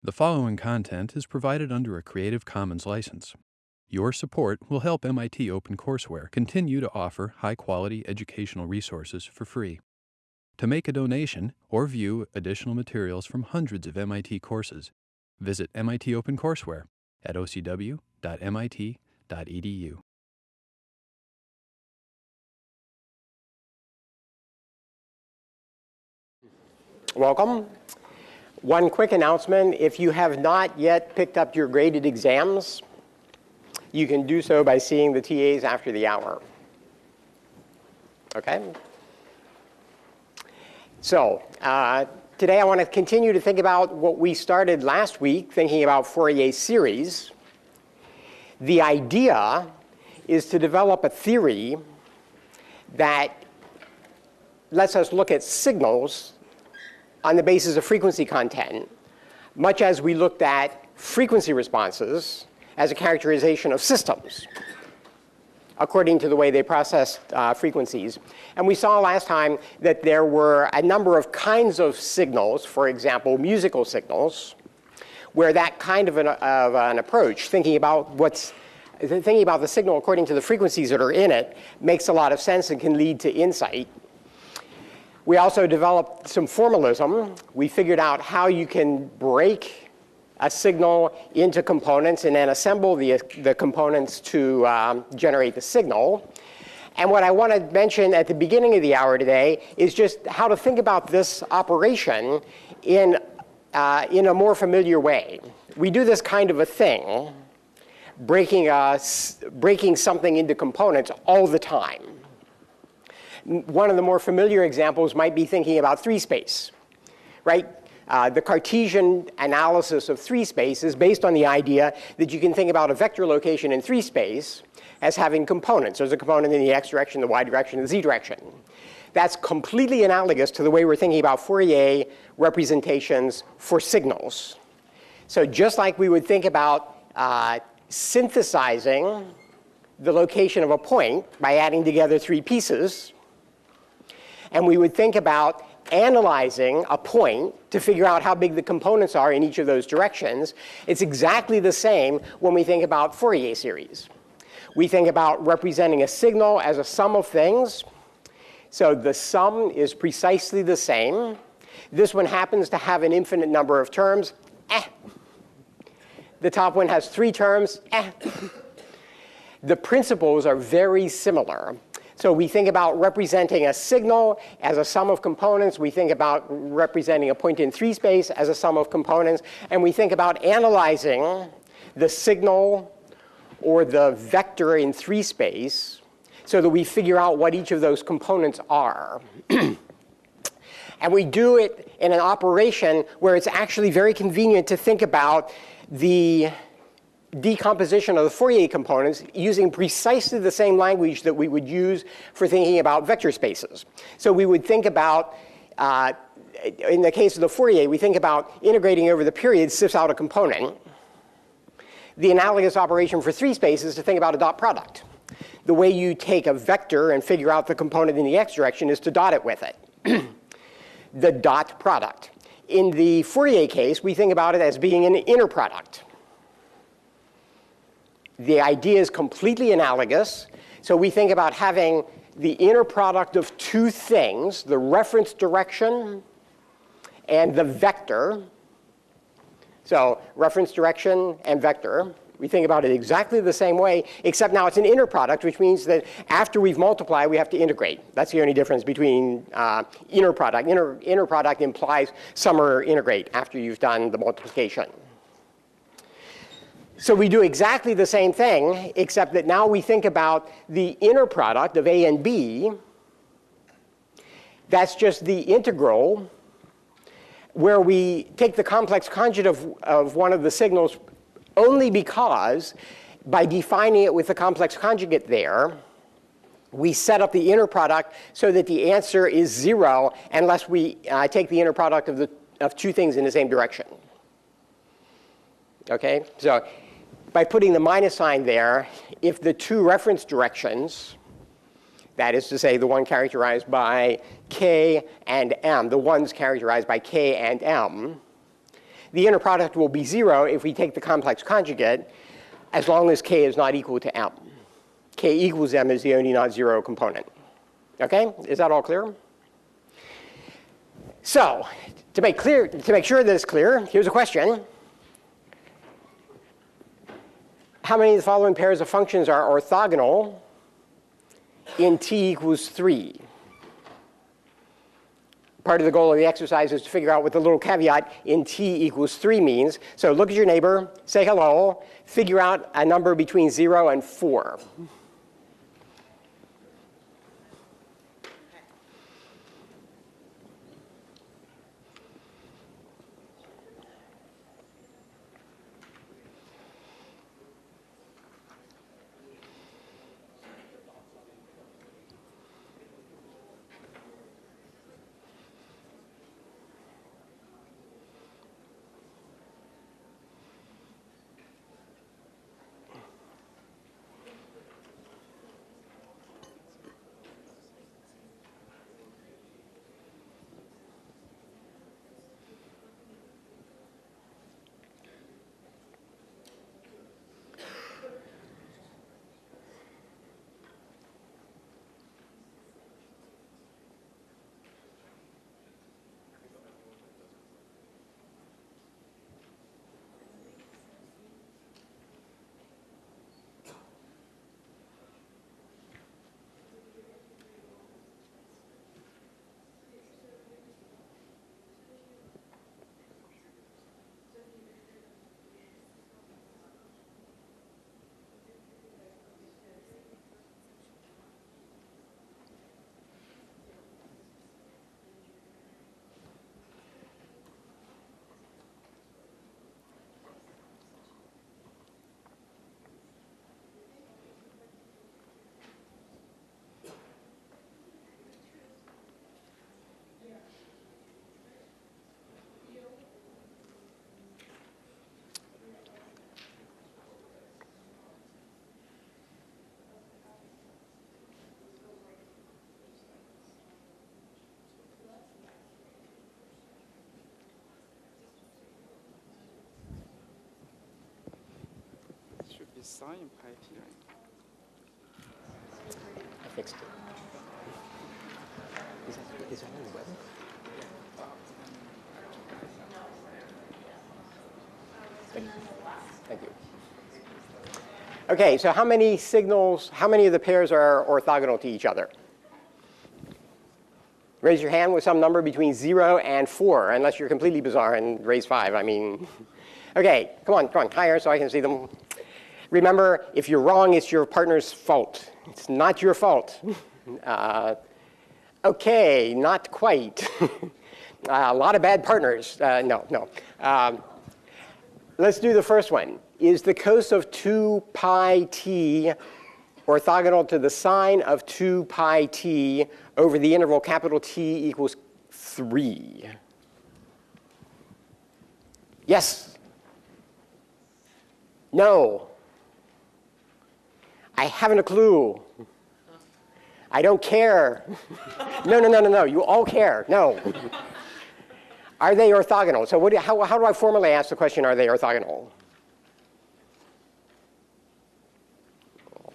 The following content is provided under a Creative Commons license. Your support will help MIT OpenCourseware continue to offer high-quality educational resources for free. To make a donation or view additional materials from hundreds of MIT courses, visit MIT OpenCourseware at ocw.mit.edu. Welcome. One quick announcement. If you have not yet picked up your graded exams, you can do so by seeing the TAs after the hour. Okay? So today I want to continue to think about what we started last week, thinking about Fourier series. The idea is to develop a theory that lets us look at signals on the basis of frequency content, much as we looked at frequency responses as a characterization of systems, according to the way they process frequencies. And we saw last time that there were a number of kinds of signals, for example, musical signals, where that kind of an approach, thinking about the signal according to the frequencies that are in it, makes a lot of sense and can lead to insight. We also developed some formalism. We figured out how you can break a signal into components and then assemble the components to generate the signal. And what I want to mention at the beginning of the hour today is just how to think about this operation in a more familiar way. We do this kind of a thing, breaking something into components all the time. One of the more familiar examples might be thinking about 3-space, right? The Cartesian analysis of 3-space is based on the idea that you can think about a vector location in 3-space as having components. There's a component in the x direction, the y direction, and the z direction. That's completely analogous to the way we're thinking about Fourier representations for signals. So just like we would think about synthesizing the location of a point by adding together 3 pieces, and we would think about analyzing a point to figure out how big the components are in each of those directions, it's exactly the same when we think about Fourier series. We think about representing a signal as a sum of things. So the sum is precisely the same. This one happens to have an infinite number of terms. The top one has 3 terms. The principles are very similar. So we think about representing a signal as a sum of components. We think about representing a point in 3-space as a sum of components. And we think about analyzing the signal or the vector in 3-space so that we figure out what each of those components are. And we do it in an operation where it's actually very convenient to think about the decomposition of the Fourier components using precisely the same language that we would use for thinking about vector spaces. So we would think about, in the case of the Fourier, we think about integrating over the period sifts out a component. The analogous operation for 3-space is to think about a dot product. The way you take a vector and figure out the component in the x direction is to dot it with it. The dot product. In the Fourier case, we think about it as being an inner product. The idea is completely analogous. So we think about having the inner product of 2 things, the reference direction and the vector. So reference direction and vector. We think about it exactly the same way, except now it's an inner product, which means that after we've multiplied, we have to integrate. That's the only difference between inner product. Inner product implies sum or integrate after you've done the multiplication. So we do exactly the same thing, except that now we think about the inner product of A and B. That's just the integral where we take the complex conjugate of one of the signals only because by defining it with the complex conjugate there, we set up the inner product so that the answer is 0 unless we take the inner product of 2 things in the same direction. Okay? So by putting the minus sign there, if the 2 reference directions, that is to say the one characterized by k and m, the ones characterized by k and m, the inner product will be 0 if we take the complex conjugate, as long as k is not equal to m. K equals m is the only not 0 component. Okay? Is that all clear? So, to make sure that it's clear, here's a question. How many of the following pairs of functions are orthogonal in t equals 3? Part of the goal of the exercise is to figure out what the little caveat in t equals 3 means. So look at your neighbor, say hello, figure out a number between 0 and 4. Sine pi t, right? I fixed it. Is that on the web? Thank you. Okay, so how many of the pairs are orthogonal to each other? Raise your hand with some number between 0 and 4, unless you're completely bizarre and raise 5. I mean, okay, come on, higher so I can see them. Remember, if you're wrong, it's your partner's fault. It's not your fault. Okay, not quite. A lot of bad partners. No. Let's do the first one. Is the cos of 2 pi t orthogonal to the sine of 2 pi t over the interval capital T equals 3? Yes? No? I haven't a clue. I don't care. No. You all care. No. Are they orthogonal? So how do I formally ask the question, are they orthogonal?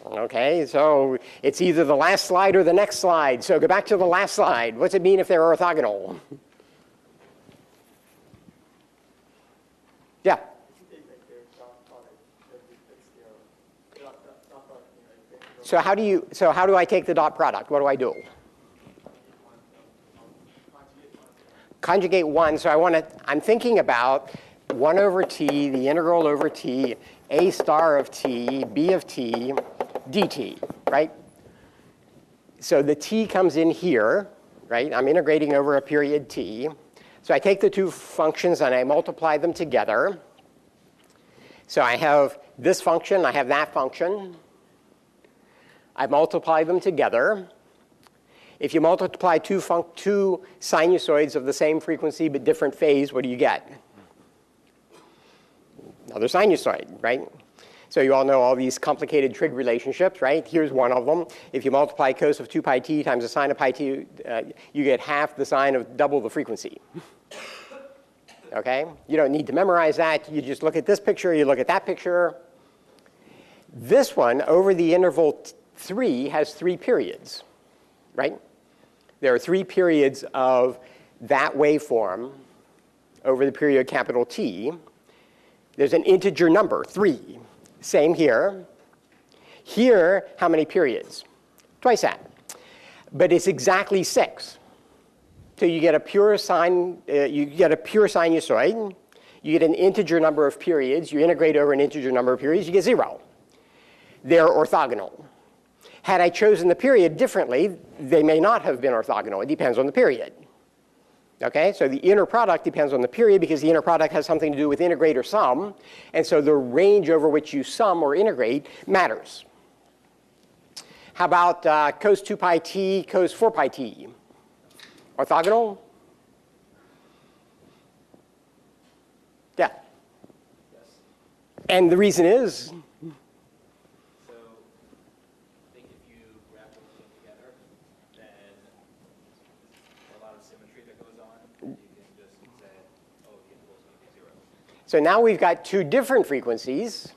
Okay, so it's either the last slide or the next slide. So go back to the last slide. What's it mean if they're orthogonal? Yeah. So how do I take the dot product? What do I do? Conjugate 1. So I'm thinking about 1 over t, the integral over t, a star of t, b of t, dt, right? So the t comes in here, right? I'm integrating over a period t. So I take the two functions and I multiply them together. So I have this function, I have that function. I multiply them together. If you multiply two sinusoids of the same frequency but different phase, what do you get? Another sinusoid, right? So you all know all these complicated trig relationships, right? Here's one of them. If you multiply cos of 2 pi t times the sine of pi t, you get half the sine of double the frequency. Okay? You don't need to memorize that. You just look at this picture, you look at that picture. This one, over the interval 3, has 3 periods, right? There are 3 periods of that waveform over the period capital T. There's an integer number, 3. Same here. Here, how many periods? Twice that. But it's exactly 6. So you get a pure sinusoid. You get an integer number of periods. You integrate over an integer number of periods. You get 0. They're orthogonal. Had I chosen the period differently, they may not have been orthogonal. It depends on the period. Okay, so the inner product depends on the period because the inner product has something to do with integrate or sum. And so the range over which you sum or integrate matters. How about cos 2 pi t, cos 4 pi t? Orthogonal? Yeah. Yes. And the reason is? So I think if you graph them together, then a lot of symmetry that goes on. You can just say, oh, the interval is going to be 0. So now we've got 2 different frequencies,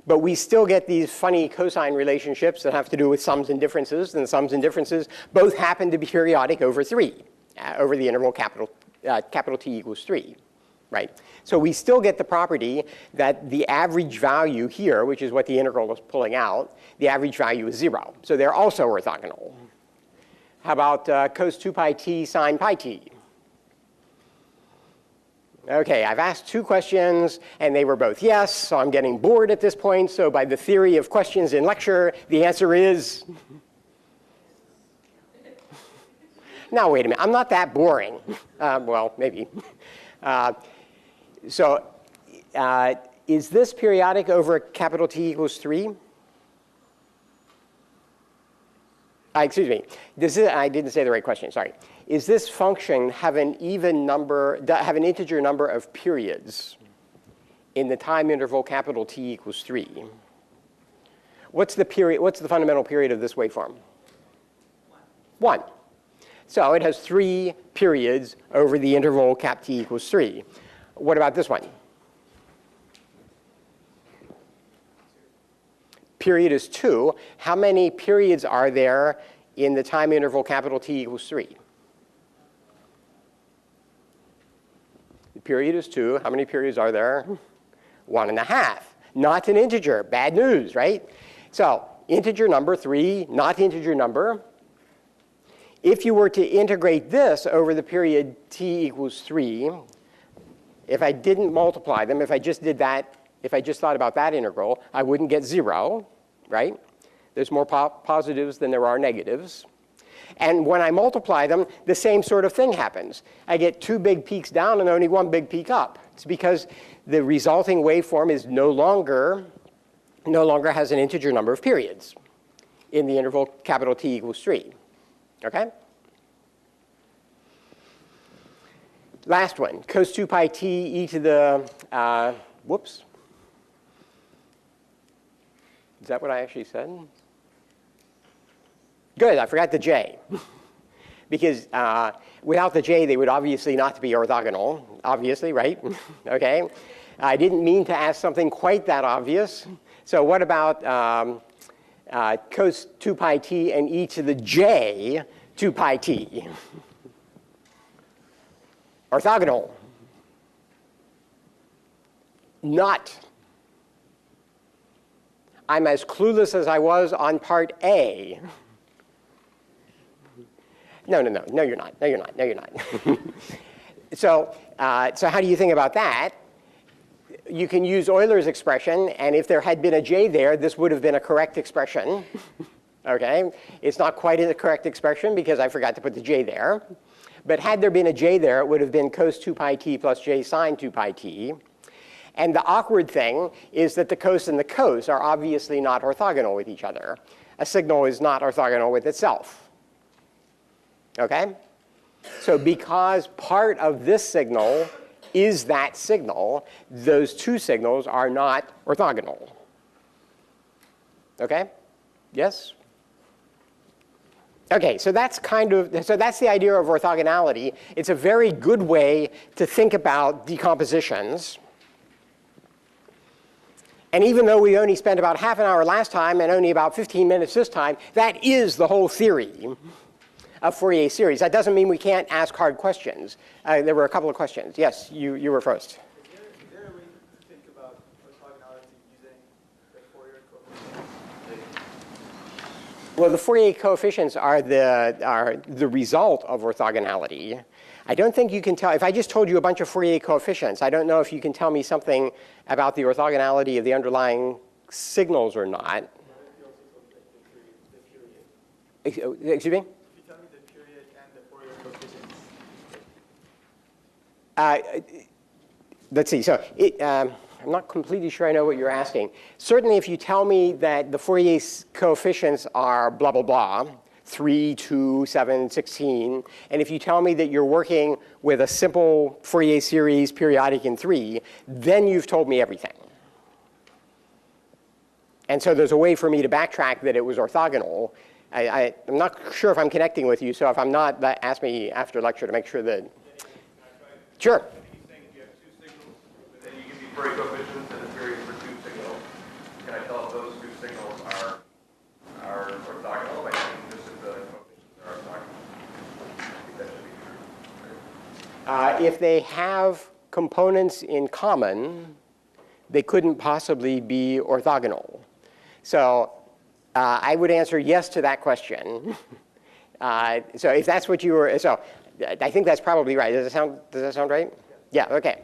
but we still get these funny cosine relationships that have to do with sums and differences, and the sums and differences both happen to be periodic over 3, over the interval capital T equals 3, right? So we still get the property that the average value here, which is what the integral is pulling out, the average value is 0. So they're also orthogonal. How about cos 2 pi t sine pi t? Okay, I've asked 2 questions, and they were both yes, so I'm getting bored at this point. So by the theory of questions in lecture, the answer is? Now, wait a minute. I'm not that boring. Well, maybe. Is this periodic over capital T equals 3? Excuse me. I didn't say the right question. Sorry. Is this function have an even number, have an integer number of periods in the time interval capital T equals 3? What's the period? What's the fundamental period of this waveform? 1. So it has 3 periods over the interval cap T equals 3. What about this one? Period is 2. How many periods are there in the time interval capital T equals 3? The period is 2. How many periods are there? 1.5. Not an integer. Bad news, right? So integer number 3, not integer number. If you were to integrate this over the period T equals 3, if I didn't multiply them, if I just did that, if I just thought about that integral, I wouldn't get 0, right? There's more positives than there are negatives. And when I multiply them, the same sort of thing happens. I get 2 big peaks down and only 1 big peak up. It's because the resulting waveform is no longer has an integer number of periods in the interval capital T equals 3. Okay? Last one, cos 2 pi t e to the, whoops. Is that what I actually said? Good, I forgot the j. Because without the j, they would obviously not be orthogonal, obviously, right? Okay. I didn't mean to ask something quite that obvious. So what about cos 2 pi t and e to the j 2 pi t? Orthogonal. Not. I'm as clueless as I was on part A. No, you're not. No, you're not. So how do you think about that? You can use Euler's expression, and if there had been a j there, this would have been a correct expression. Okay? It's not quite a correct expression because I forgot to put the j there. But had there been a j there, it would have been cos 2 pi t plus j sine 2 pi t. And the awkward thing is that the cos and the cos are obviously not orthogonal with each other. A signal is not orthogonal with itself. Okay? So because part of this signal is that signal, those 2 signals are not orthogonal. Okay? Yes? Okay, so that's the idea of orthogonality. It's a very good way to think about decompositions. And even though we only spent about half an hour last time and only about 15 minutes this time, that is the whole theory of Fourier series. That doesn't mean we can't ask hard questions. There were a couple of questions. Yes, you were first. Is there a way to think about orthogonality using the Fourier coefficients? Well, the Fourier coefficients are the result of orthogonality. I don't think you can tell, if I just told you a bunch of Fourier coefficients, I don't know if you can tell me something about the orthogonality of the underlying signals or not. Excuse me? If you tell me the period and the Fourier coefficients. Let's see. So I'm not completely sure I know what you're asking. Certainly, if you tell me that the Fourier coefficients are blah, blah, blah, 3, 2, 7, 16, and if you tell me that you're working with a simple Fourier series periodic in 3, then you've told me everything. And so there's a way for me to backtrack that it was orthogonal. I'm not sure if I'm connecting with you, so if I'm not, ask me after lecture to make sure that. Sure. He's saying if you have two signals, and then you give me Fourier coefficients and a period for two signals, can I tell if those two signals are orthogonal by saying just if the coefficients are orthogonal? I think that should be true. If they have components in common, they couldn't possibly be orthogonal. So I would answer yes to that question. So if that's what you were, so I think that's probably right. Does that sound right? Yeah, okay.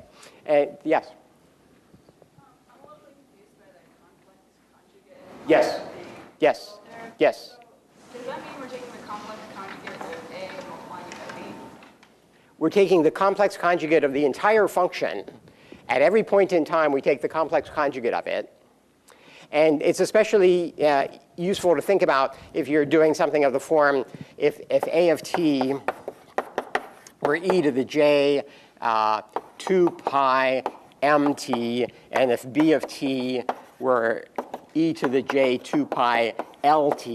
Yes. I'm a little confused by the complex conjugate. Yes. Yes. Yes. So does that mean we're taking the complex conjugate of A and multiplying it by B? We're taking the complex conjugate of the entire function. At every point in time, we take the complex conjugate of it. And it's especially useful to think about if you're doing something of the form, if A of t were e to the j 2 pi mt, and if B of t were e to the j 2 pi lt,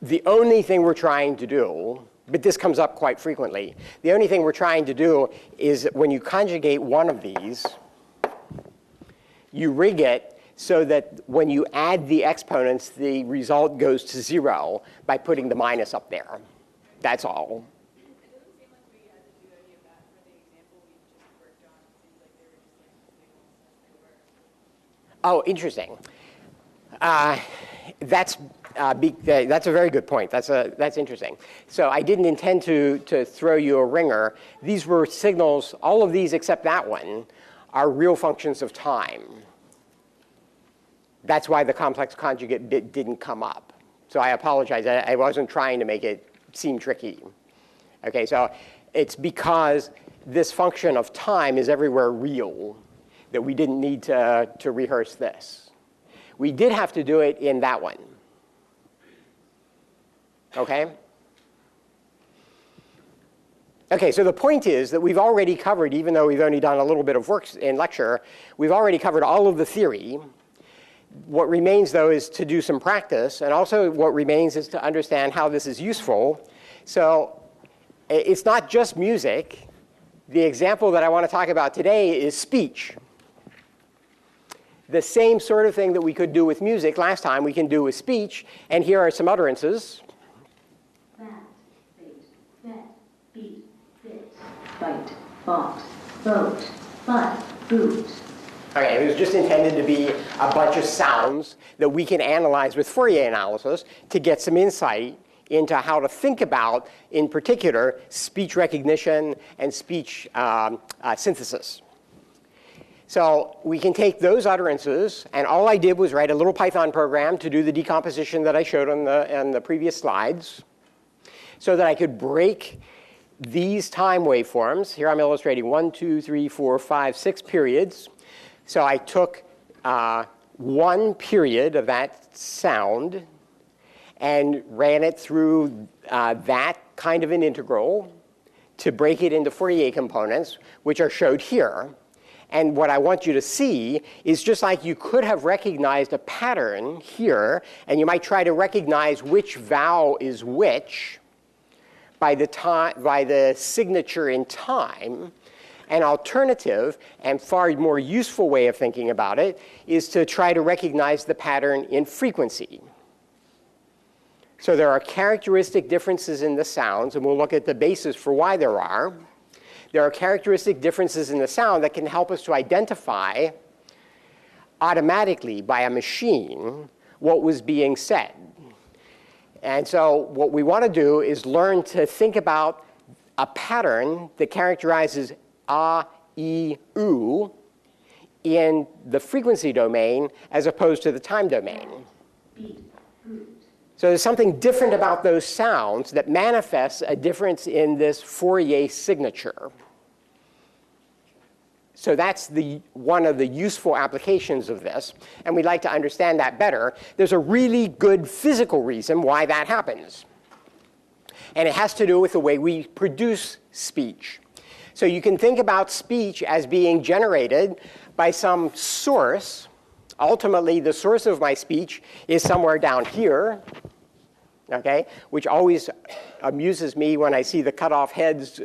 the only thing we're trying to do, but this comes up quite frequently, the only thing we're trying to do is when you conjugate one of these, you rig it so that when you add the exponents, the result goes to 0 by putting the minus up there. That's all. It doesn't seem like we had to do any of that for the example we just worked on. It seems like they were just like signals as they were. Oh, interesting. That's a very good point. That's interesting. So I didn't intend to throw you a ringer. These were signals, all of these except that one, are real functions of time. That's why the complex conjugate bit didn't come up. So I apologize. I wasn't trying to make it seem tricky. Okay, so it's because this function of time is everywhere real that we didn't need to rehearse this. We did have to do it in that one. Okay? Okay, so the point is that we've already covered, even though we've only done a little bit of work in lecture, we've already covered all of the theory. What remains, though, is to do some practice, and also what remains is to understand how this is useful. So it's not just music. The example that I want to talk about today is speech. The same sort of thing that we could do with music last time, we can do with speech, and here are some utterances. Bat, bait, bet, beat, bit, bite, bought, boat, butt, boot. Okay, it was just intended to be a bunch of sounds that we can analyze with Fourier analysis to get some insight into how to think about, in particular, speech recognition and speech synthesis. So we can take those utterances, and all I did was write a little Python program to do the decomposition that I showed on the previous slides, so that I could break these time waveforms. Here I'm illustrating 1, 2, 3, 4, 5, 6 periods. So I took one period of that sound and ran it through that kind of an integral to break it into Fourier components, which are showed here. And what I want you to see is just like you could have recognized a pattern here, and you might try to recognize which vowel is which by the signature in time. An alternative and far more useful way of thinking about it is to try to recognize the pattern in frequency. So there are characteristic differences in the sounds, and we'll look at the basis for why there are. There are characteristic differences in the sound that can help us to identify automatically by a machine what was being said. And so what we want to do is learn to think about a pattern that characterizes a, e, u in the frequency domain as opposed to the time domain. So there's something different about those sounds that manifests a difference in this Fourier signature. So that's one of the useful applications of this, and we'd like to understand that better. There's a really good physical reason why that happens, and it has to do with the way we produce speech. So you can think about speech as being generated by some source. Ultimately, the source of my speech is somewhere down here, okay, which always amuses me when I see the cut-off heads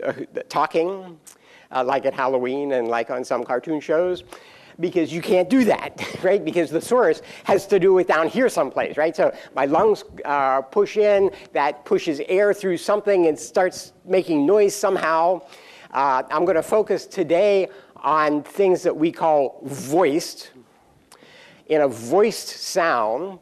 talking, like at Halloween and like on some cartoon shows, because you can't do that, right? Because the source has to do with down here someplace, right? So my lungs push in, that pushes air through something and starts making noise somehow. I'm going to focus today on things that we call voiced. In a voiced sound,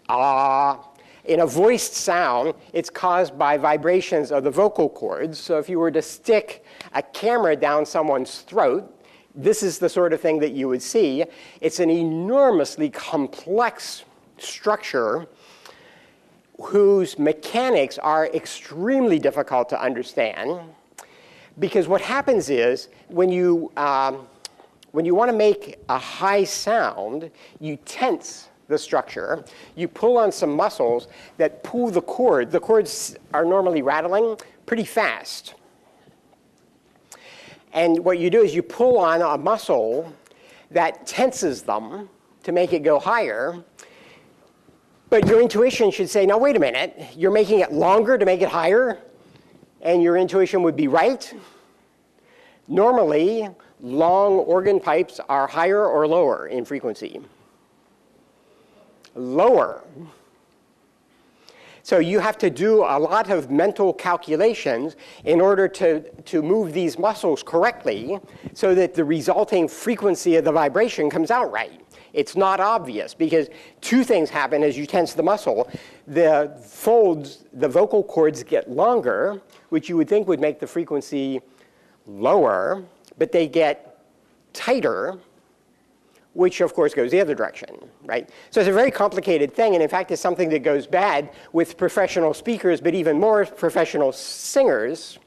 in a voiced sound, it's caused by vibrations of the vocal cords. So if you were to stick a camera down someone's throat, this is the sort of thing that you would see. It's an enormously complex structure whose mechanics are extremely difficult to understand. Because what happens is when you want to make a high sound, you tense the structure. You pull on some muscles that pull the cord. The cords are normally rattling pretty fast. And what you do is you pull on a muscle that tenses them to make it go higher. But your intuition should say, now wait a minute, you're making it longer to make it higher? And your intuition would be right. Normally, long organ pipes are higher or lower in frequency. Lower. So you have to do a lot of mental calculations in order to move these muscles correctly so that the resulting frequency of the vibration comes out right. It's not obvious because two things happen as you tense the muscle. The folds, the vocal cords get longer, which you would think would make the frequency lower, but they get tighter, which of course goes the other direction, right? So it's a very complicated thing, and in fact it's something that goes bad with professional speakers, but even more professional singers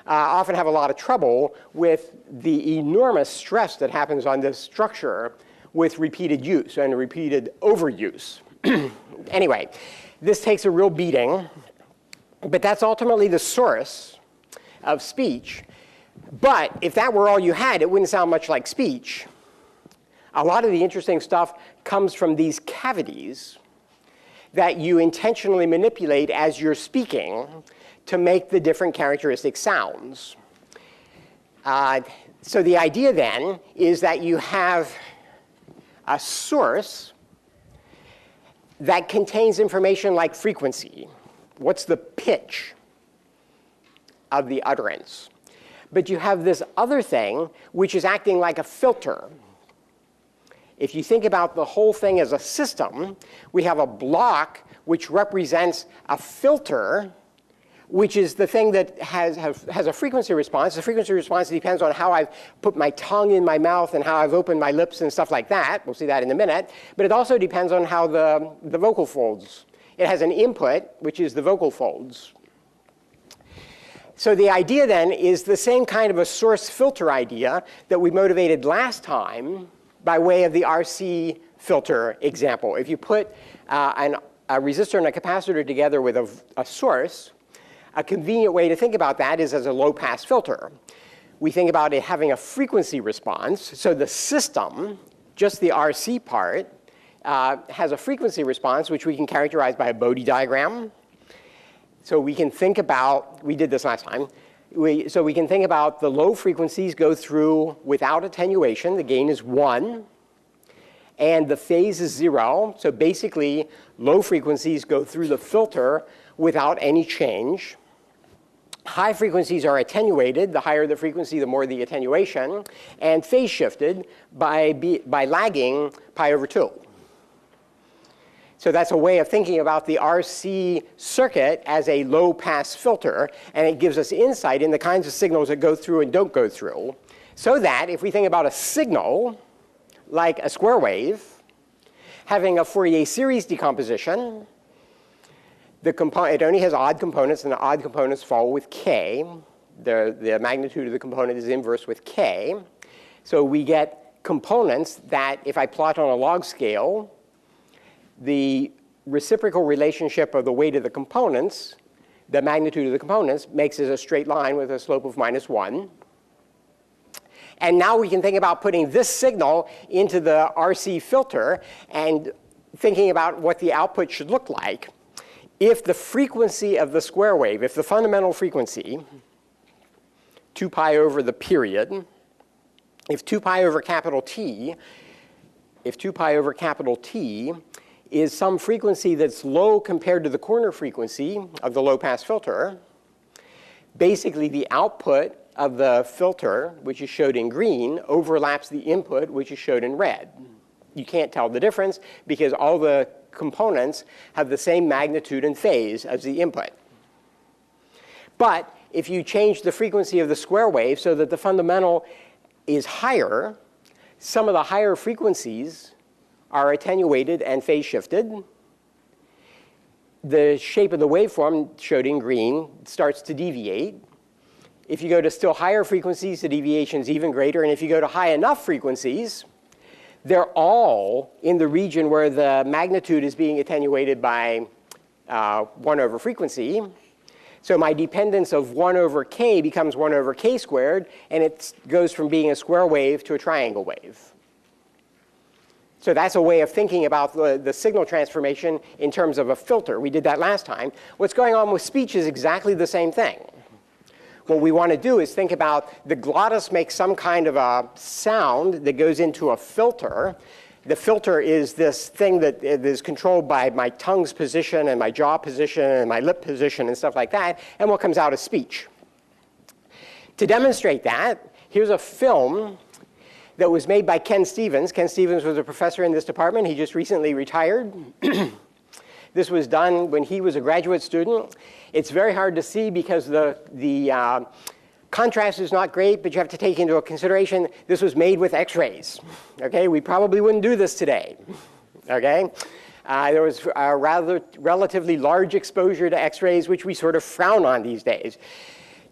often have a lot of trouble with the enormous stress that happens on this structure with repeated use and repeated overuse. Anyway, this takes a real beating, but that's ultimately the source of speech. But if that were all you had, it wouldn't sound much like speech. A lot of the interesting stuff comes from these cavities that you intentionally manipulate as you're speaking to make the different characteristic sounds. So the idea then is that you have a source that contains information like frequency. What's the pitch of the utterance? But you have this other thing which is acting like a filter. If you think about the whole thing as a system, we have a block which represents a filter, which is the thing that has a frequency response. The frequency response depends on how I've put my tongue in my mouth and how I've opened my lips and stuff like that. We'll see that in a minute. But it also depends on how the vocal folds. It has an input, which is the vocal folds. So the idea then is the same kind of a source filter idea that we motivated last time by way of the RC filter example. If you put a resistor and a capacitor together with a source, a convenient way to think about that is as a low-pass filter. we think about it having a frequency response. So the system, just the RC part, has a frequency response, which we can characterize by a Bode diagram. So we can think about, we did this last time, so we can think about the low frequencies go through without attenuation. The gain is 1. And the phase is 0. So basically, low frequencies go through the filter without any change. High frequencies are attenuated. The higher the frequency, the more the attenuation. And phase shifted by lagging pi over 2. So that's a way of thinking about the RC circuit as a low-pass filter. And it gives us insight in the kinds of signals that go through and don't go through. So that if we think about a signal, like a square wave, having a Fourier series decomposition, it only has odd components, and the odd components fall with k. The magnitude of the component is inverse with k. So we get components that, if I plot on a log scale, the reciprocal relationship of the weight of the components, the magnitude of the components, makes it a straight line with a slope of -1. And now we can think about putting this signal into the RC filter and thinking about what the output should look like. If the frequency of the square wave, if the fundamental frequency, 2 pi over the period, if 2 pi over capital T, is some frequency that's low compared to the corner frequency of the low-pass filter, basically the output of the filter, which is showed in green, overlaps the input, which is showed in red. You can't tell the difference because all the components have the same magnitude and phase as the input. But if you change the frequency of the square wave so that the fundamental is higher, some of the higher frequencies are attenuated and phase shifted. The shape of the waveform, showed in green, starts to deviate. If you go to still higher frequencies, the deviation is even greater. And if you go to high enough frequencies, they're all in the region where the magnitude is being attenuated by 1 over frequency. So my dependence of 1 over k becomes 1 over k squared, and it goes from being a square wave to a triangle wave. So that's a way of thinking about the signal transformation in terms of a filter. We did that last time. What's going on with speech is exactly the same thing. What we want to do is think about the glottis makes some kind of a sound that goes into a filter. The filter is this thing that is controlled by my tongue's position and my jaw position and my lip position and stuff like that, and what comes out is speech. To demonstrate that, here's a film that was made by Ken Stevens. Ken Stevens was a professor in this department. He just recently retired. This was done when he was a graduate student. It's very hard to see because the contrast is not great, but you have to take into consideration this was made with X-rays. Okay, we probably wouldn't do this today. Okay, there was a relatively large exposure to X-rays, which we sort of frown on these days.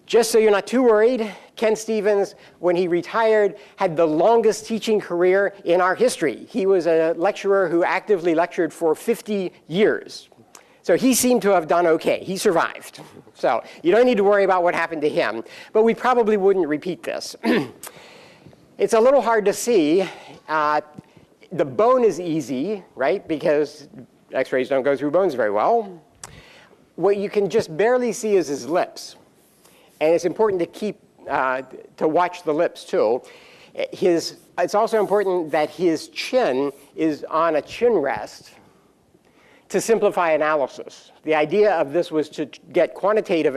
Just so you're not too worried, Ken Stevens, when he retired, had the longest teaching career in our history. He was a lecturer who actively lectured for 50 years. So he seemed to have done OK. He survived. So you don't need to worry about what happened to him. But we probably wouldn't repeat this. It's a little hard to see. The bone is easy, right? Because X-rays don't go through bones very well. What you can just barely see is his lips. And it's important to watch the lips, too. It's also important that his chin is on a chin rest to simplify analysis. The idea of this was to get quantitative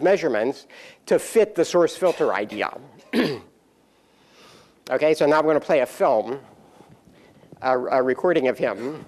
measurements to fit the source filter idea. OK, so now I'm going to play a film, a recording of him.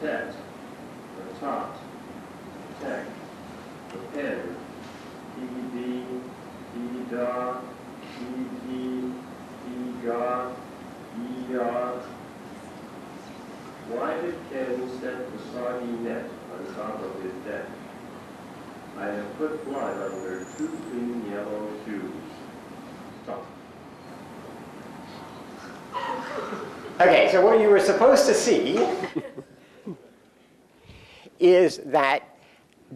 Tet, the tot, tek. Okay, so what you were supposed to see is that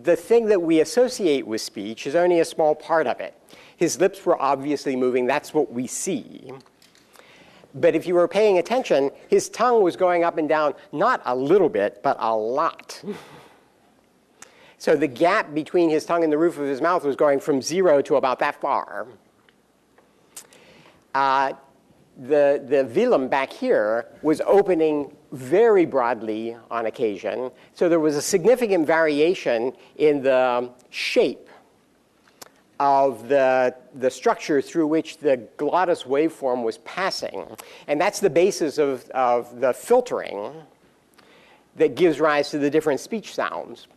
the thing that we associate with speech is only a small part of it. His lips were obviously moving. That's what we see. But if you were paying attention, his tongue was going up and down, not a little bit, but a lot. So the gap between his tongue and the roof of his mouth was going from 0 to about that far. The velum back here was opening very broadly on occasion. So there was a significant variation in the shape of the structure through which the glottis waveform was passing. And that's the basis of the filtering that gives rise to the different speech sounds.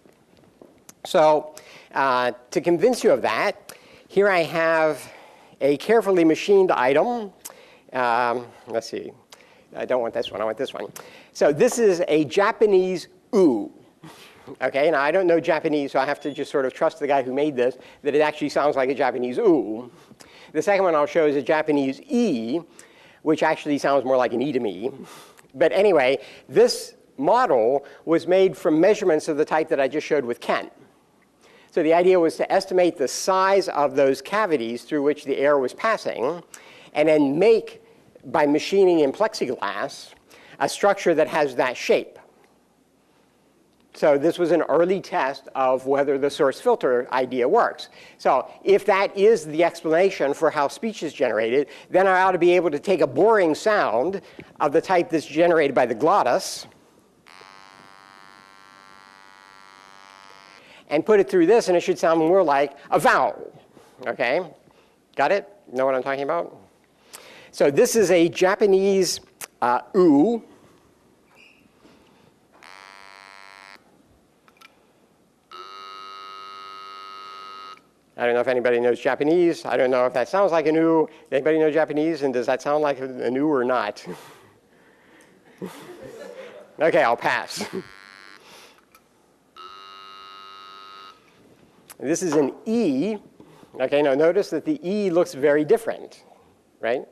So to convince you of that, here I have a carefully machined item. Let's see. I don't want this one. I want this one. So this is a Japanese oo. Okay, now I don't know Japanese, so I have to just sort of trust the guy who made this, that it actually sounds like a Japanese oo. The second one I'll show is a Japanese e, which actually sounds more like an e to me. But anyway, this model was made from measurements of the type that I just showed with Kent. So the idea was to estimate the size of those cavities through which the air was passing, and then make, by machining in plexiglass, a structure that has that shape. So this was an early test of whether the source filter idea works. So if that is the explanation for how speech is generated, then I ought to be able to take a boring sound of the type that's generated by the glottis and put it through this, and it should sound more like a vowel. Okay? Got it? Know what I'm talking about? So this is a Japanese oo. I don't know if anybody knows Japanese. I don't know if that sounds like an oo. Anybody know Japanese? And does that sound like an oo or not? Okay, I'll pass. This is an E. Okay, now notice that the E looks very different, right?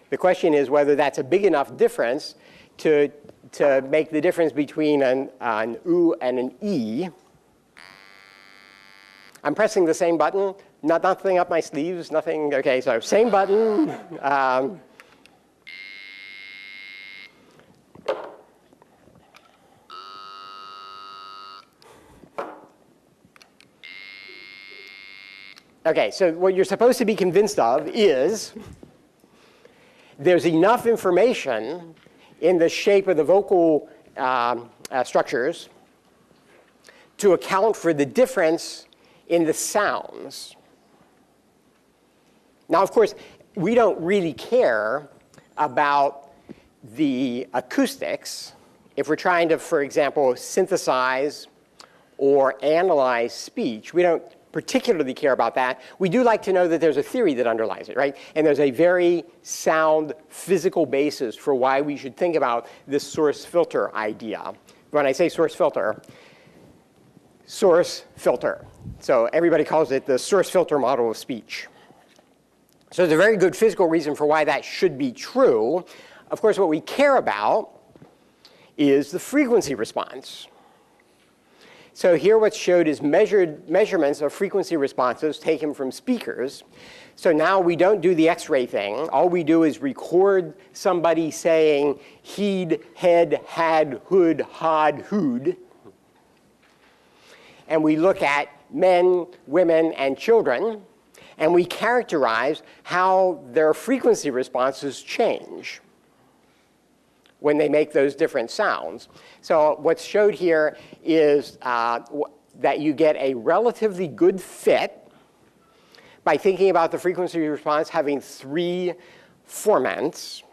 The question is whether that's a big enough difference to make the difference between an oo and an E. I'm pressing the same button, nothing up my sleeves, nothing. Okay, so same button. Okay, so what you're supposed to be convinced of is there's enough information in the shape of the vocal structures to account for the difference in the sounds. Now, of course, we don't really care about the acoustics if we're trying to, for example, synthesize or analyze speech. We don't particularly care about that. We do like to know that there's a theory that underlies it, right? And there's a very sound physical basis for why we should think about this source filter idea. When I say source filter, so everybody calls it the source filter model of speech. So there's a very good physical reason for why that should be true. Of course, what we care about is the frequency response. So here what's showed is measurements of frequency responses taken from speakers. So now we don't do the X-ray thing. All we do is record somebody saying heed, head, had, hood, hod, hood. And we look at men, women, and children, and we characterize how their frequency responses change when they make those different sounds. So what's showed here is that you get a relatively good fit by thinking about the frequency response having 3 formants.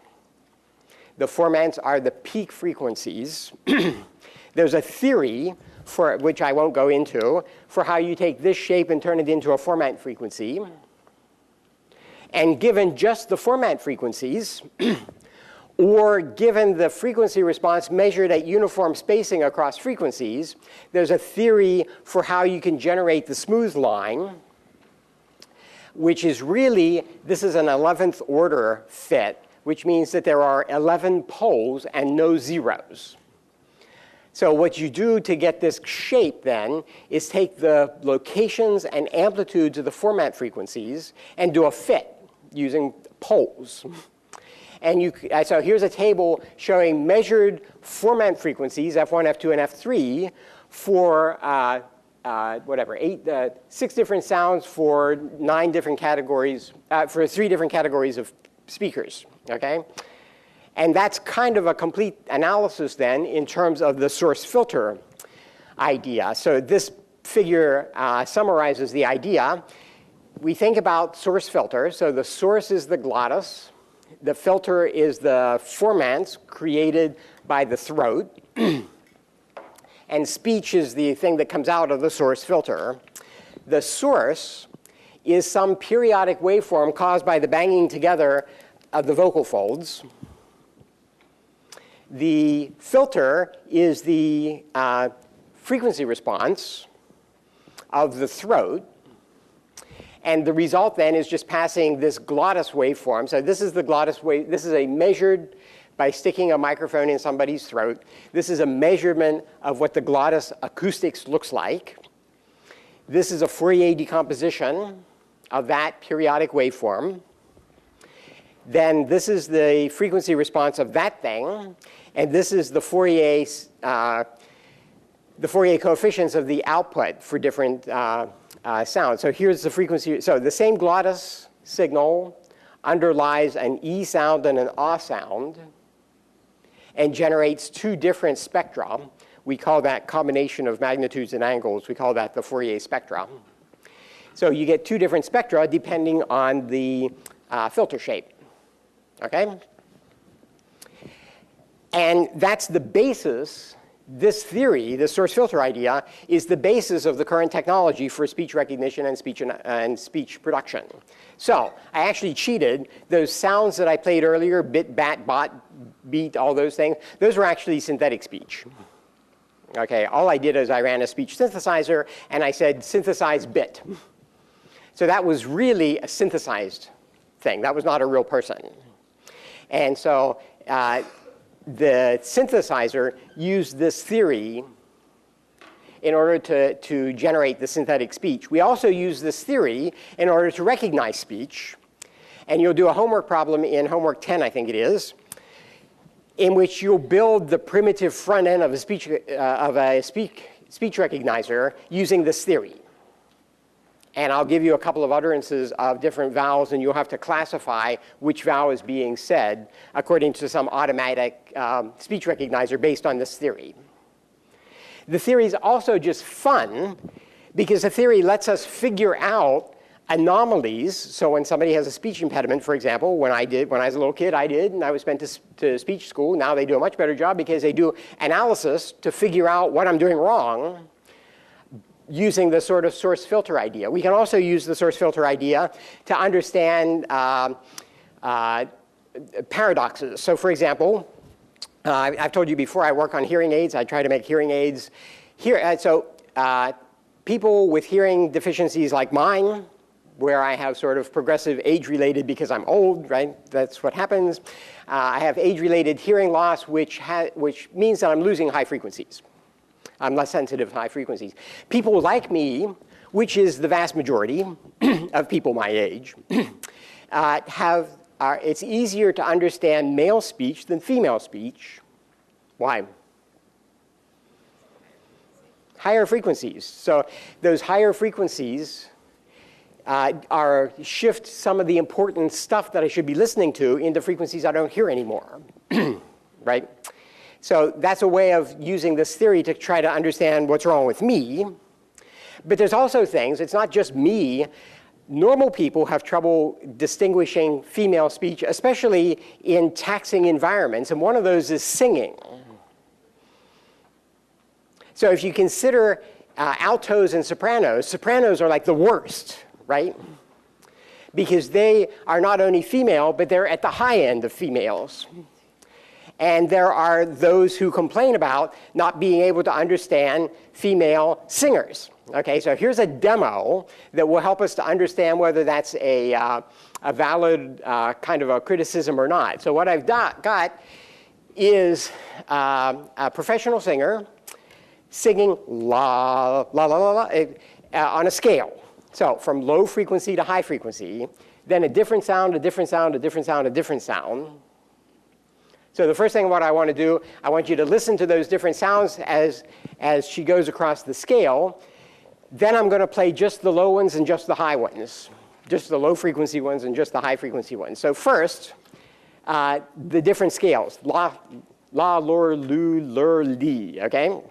The formants are the peak frequencies. There's a theory, for which I won't go into, for how you take this shape and turn it into a formant frequency. And given just the formant frequencies, or given the frequency response measured at uniform spacing across frequencies, there's a theory for how you can generate the smooth line, which is really, this is an 11th order fit which means that there are 11 poles and no zeros. So what you do to get this shape then is take the locations and amplitudes of the format frequencies and do a fit using poles. And so here's a table showing measured format frequencies, F1, F2, and F3, for 6 different sounds for 9 different categories, for 3 different categories of speakers, okay? And that's kind of a complete analysis then in terms of the source filter idea. So this figure summarizes the idea. We think about source filter. So the source is the glottis. The filter is the formants created by the throat. And speech is the thing that comes out of the source filter. The source is some periodic waveform caused by the banging together of the vocal folds. The filter is the frequency response of the throat. And the result then is just passing this glottis waveform. So this is the glottis wave. This is a measured by sticking a microphone in somebody's throat. This is a measurement of what the glottis acoustics looks like. This is a Fourier decomposition of that periodic waveform. Then this is the frequency response of that thing. And this is the Fourier coefficients of the output for different sounds. So here's the frequency. So the same glottis signal underlies an E sound and an A sound and generates 2 different spectra. We call that combination of magnitudes and angles. We call that the Fourier spectra. So you get 2 different spectra depending on the filter shape. Okay? And that's the basis. This theory, the source filter idea, is the basis of the current technology for speech recognition and speech production. So I actually cheated. Those sounds that I played earlier, bit, bat, bot, beat, all those things, those were actually synthetic speech. Okay, all I did is I ran a speech synthesizer and I said synthesize bit. So that was really a synthesized thing. That was not a real person. And so the synthesizer used this theory in order to generate the synthetic speech. We also use this theory in order to recognize speech. And you'll do a homework problem in homework 10, I think it is, in which you'll build the primitive front end of a speech recognizer using this theory. And I'll give you a couple of utterances of different vowels, and you'll have to classify which vowel is being said according to some automatic speech recognizer based on this theory. The theory is also just fun because the theory lets us figure out anomalies. So when somebody has a speech impediment, for example, when I was a little kid, I did, and I was sent to speech school. Now they do a much better job because they do analysis to figure out what I'm doing wrong using the sort of source filter idea. We can also use the source filter idea to understand paradoxes. So for example, I've told you before, I work on hearing aids. I try to make hearing aids. People with hearing deficiencies like mine, where I have sort of progressive age-related because I'm old, right? That's what happens. I have age-related hearing loss, which means that I'm losing high frequencies. I'm less sensitive to high frequencies. People like me, which is the vast majority of people my age, it's easier to understand male speech than female speech. Why? Higher frequencies. So those higher frequencies shift some of the important stuff that I should be listening to into frequencies I don't hear anymore, right? So that's a way of using this theory to try to understand what's wrong with me. But there's also things, it's not just me. Normal people have trouble distinguishing female speech, especially in taxing environments, and one of those is singing. So if you consider altos and sopranos are like the worst, right? Because they are not only female, but they're at the high end of females. And there are those who complain about not being able to understand female singers. Okay, so here's a demo that will help us to understand whether that's a valid kind of a criticism or not. So what I've got is a professional singer singing la, la, la, la, la, on a scale. So from low frequency to high frequency, then a different sound, a different sound, a different sound, a different sound. So the first thing what I want to do, I want you to listen to those different sounds as she goes across the scale. Then I'm going to play just the low ones and just the high ones, just the low frequency ones and just the high frequency ones. So first, the different scales, la, la, lor, lu, lur, li, okay?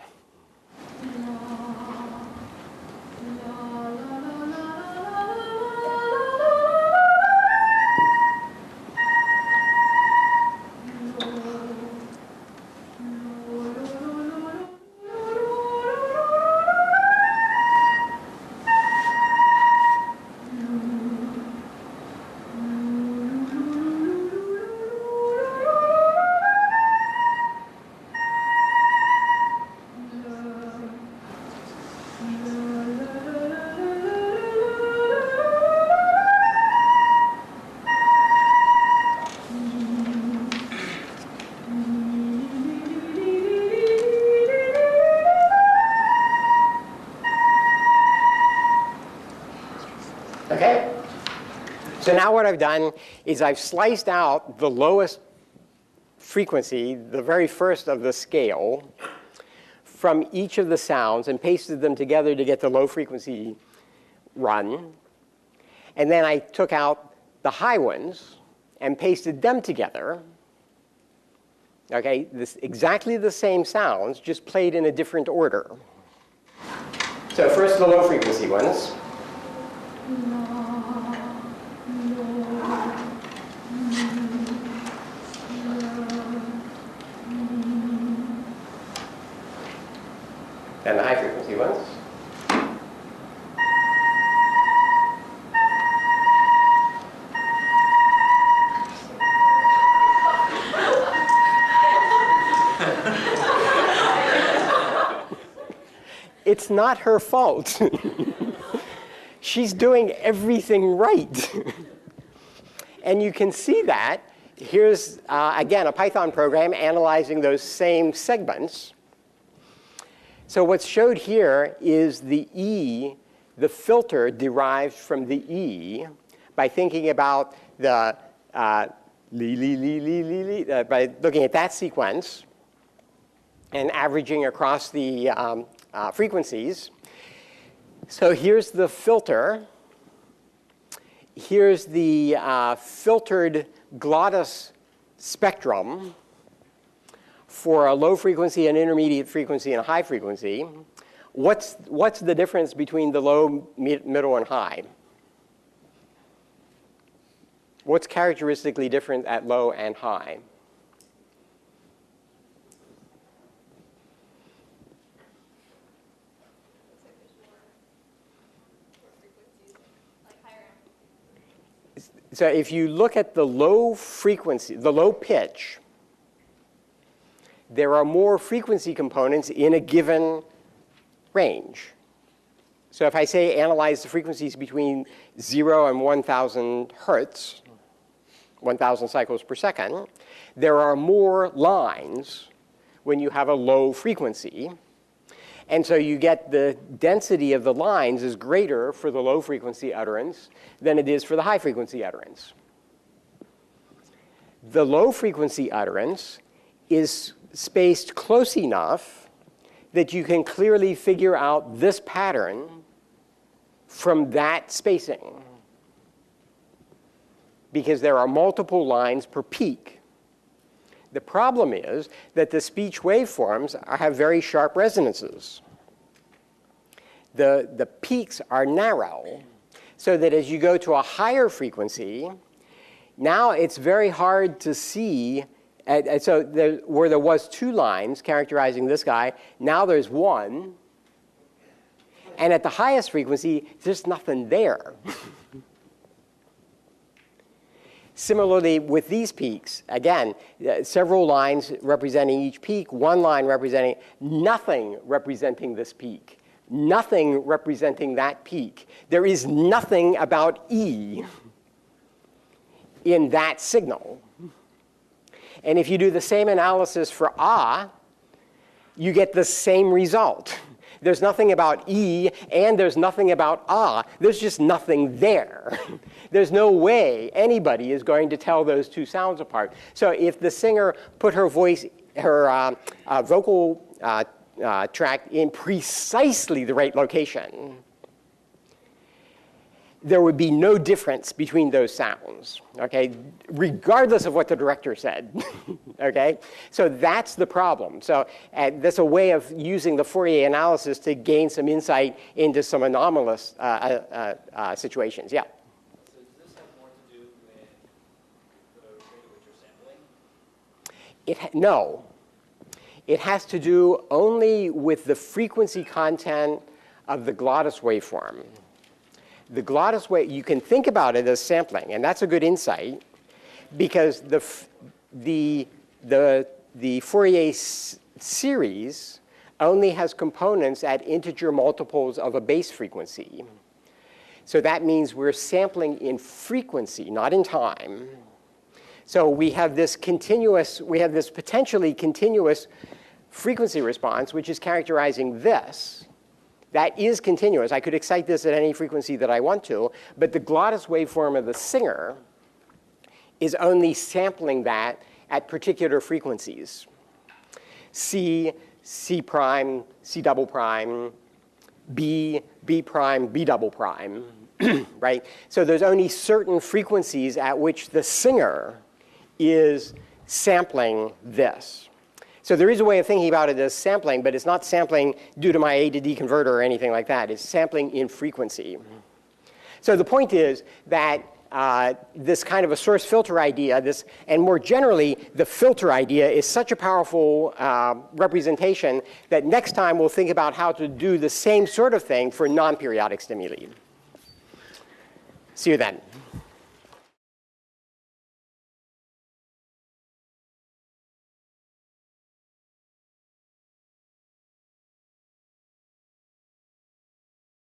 Okay? So now what I've done is I've sliced out the lowest frequency, the very first of the scale, from each of the sounds and pasted them together to get the low frequency run. And then I took out the high ones and pasted them together. Okay, exactly the same sounds, just played in a different order. So first the low frequency ones. And the high frequency ones. It's not her fault. She's doing everything right. And you can see that. Here's, again, a Python program analyzing those same segments. So what's showed here is the E, the filter derived from the E by thinking about the li, li, li, li, li, li, by looking at that sequence and averaging across the frequencies. So here's the filter. Here's the filtered glottis spectrum for a low frequency, an intermediate frequency, and a high frequency. What's the difference between the low, middle, and high? What's characteristically different at low and high? So if you look at the low frequency, the low pitch, there are more frequency components in a given range. So if I say analyze the frequencies between 0 and 1,000 hertz, 1,000 cycles per second, there are more lines when you have a low frequency. And so you get the density of the lines is greater for the low frequency utterance than it is for the high frequency utterance. The low frequency utterance is spaced close enough that you can clearly figure out this pattern from that spacing, because there are multiple lines per peak. The problem is that the speech waveforms have very sharp resonances. The peaks are narrow, so that as you go to a higher frequency, now it's very hard to see. So where there was 2 lines characterizing this guy, now there's 1. And at the highest frequency, there's nothing there. Similarly, with these peaks, again, several lines representing each peak, one line representing nothing representing this peak, nothing representing that peak. There is nothing about E in that signal. And if you do the same analysis for ah, you get the same result. There's nothing about E, and there's nothing about ah. There's just nothing there. There's no way anybody is going to tell those two sounds apart. So if the singer put her voice, her vocal tract in precisely the right location, there would be no difference between those sounds, okay, regardless of what the director said, okay? So that's the problem. So that's a way of using the Fourier analysis to gain some insight into some anomalous situations, yeah? So does this have more to do with the rate at which you're sampling? No. It has to do only with the frequency content of the glottis waveform. The glottis wave, you can think about it as sampling, and that's a good insight, because the Fourier series only has components at integer multiples of a base frequency. So that means we're sampling in frequency, not in time. So we have this potentially continuous frequency response, which is characterizing this. That is continuous. I could excite this at any frequency that I want to, but the glottis waveform of the singer is only sampling that at particular frequencies. C, C prime, C double prime, B, B prime, B double prime, right? So there's only certain frequencies at which the singer is sampling this. So there is a way of thinking about it as sampling, but it's not sampling due to my A to D converter or anything like that. It's sampling in frequency. So the point is that this kind of a source filter idea, and more generally, the filter idea is such a powerful representation that next time we'll think about how to do the same sort of thing for non-periodic stimuli. See you then.